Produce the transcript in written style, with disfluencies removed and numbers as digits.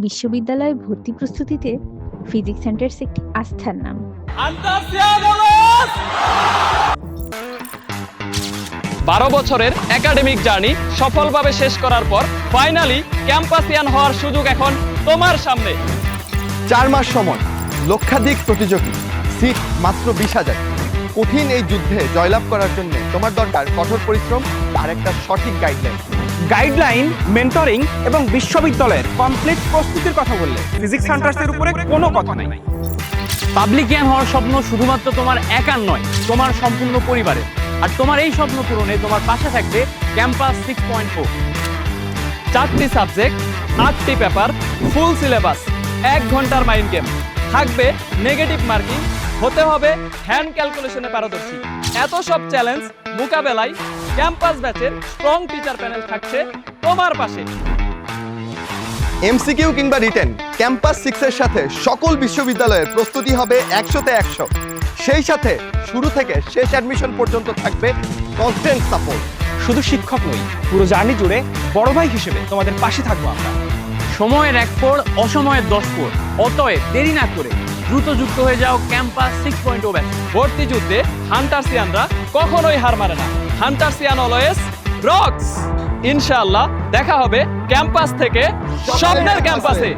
বিশ্ববিদ্যালয়ে ভর্তি প্রস্তুতিতে ফিজিক্স সেন্টার্স একটি আস্থার নাম। 12 বছরের একাডেমিক জার্নি সফলভাবে শেষ করার পর ফাইনালি ক্যাম্পাসিয়ান হওয়ার সুযোগ এখন তোমার সামনে। 4 মাস সময়, লক্ষাধিক প্রতিযোগী, সিট মাত্র 20,000। কঠিন এই যুদ্ধে জয়লাভ করার জন্য তোমার দরকার কঠোর পরিশ্রম আর একটা সঠিক গাইডলাইন, মেন্টরিং এবং বিশ্ববিদ্যালয়ের কমপ্লিট প্রস্তুতির কথা বললে ফিজিক্স সেন্টার্সের উপরে কোনো কথা নাই। পাবলিকিয়ান হওয়ার স্বপ্ন শুধুমাত্র তোমার একার নয়, তোমার সম্পূর্ণ পরিবারের। আর তোমার এই স্বপ্ন পূরণে তোমার পাশে থাকবে ক্যাম্পাস 6.0। 4টি সাবজেক্ট, 8টি পেপার, ফুল সিলেবাস, 1 ঘন্টার মাইন্ড গেম, থাকবে নেগেটিভ মার্কিং, হতে হবে হ্যান্ড ক্যালকুলেশনে পারদর্শী। এত সব চ্যালেঞ্জ মোকাবেলায় ক্যাম্পাস ব্যাচের স্ট্রং টিচার প্যানেল থাকছে তোমার পাশে। এমসিকিউ কিংবা রিটেন, ক্যাম্পাস 6 এর সাথে সকল বিশ্ববিদ্যালয়ের প্রস্তুতি হবে 100তে 100। সেই সাথে শুরু থেকে শেষ অ্যাডমিশন পর্যন্ত থাকবে কনস্ট্যান্ট সাপোর্ট। শুধু শিক্ষক নই, পুরো জার্নি জুড়ে বড় ভাই হিসেবে তোমাদের পাশে থাকবো আমরা। সময়ের 1 পড়, অসময়ের 10 পড়। অতএব দেরি না করে দ্রুত যুক্ত হয়ে যাও ক্যাম্পাস 6.0 ব্যাচ। ভর্তি যুদ্ধে হান্টারসিয়ানরা কখনোই হার মানে না। হান্টারসিয়ান অলওয়েজ রকস। ইনশাআল্লাহ দেখা হবে ক্যাম্পাস থেকে স্বপ্নের ক্যাম্পাসে।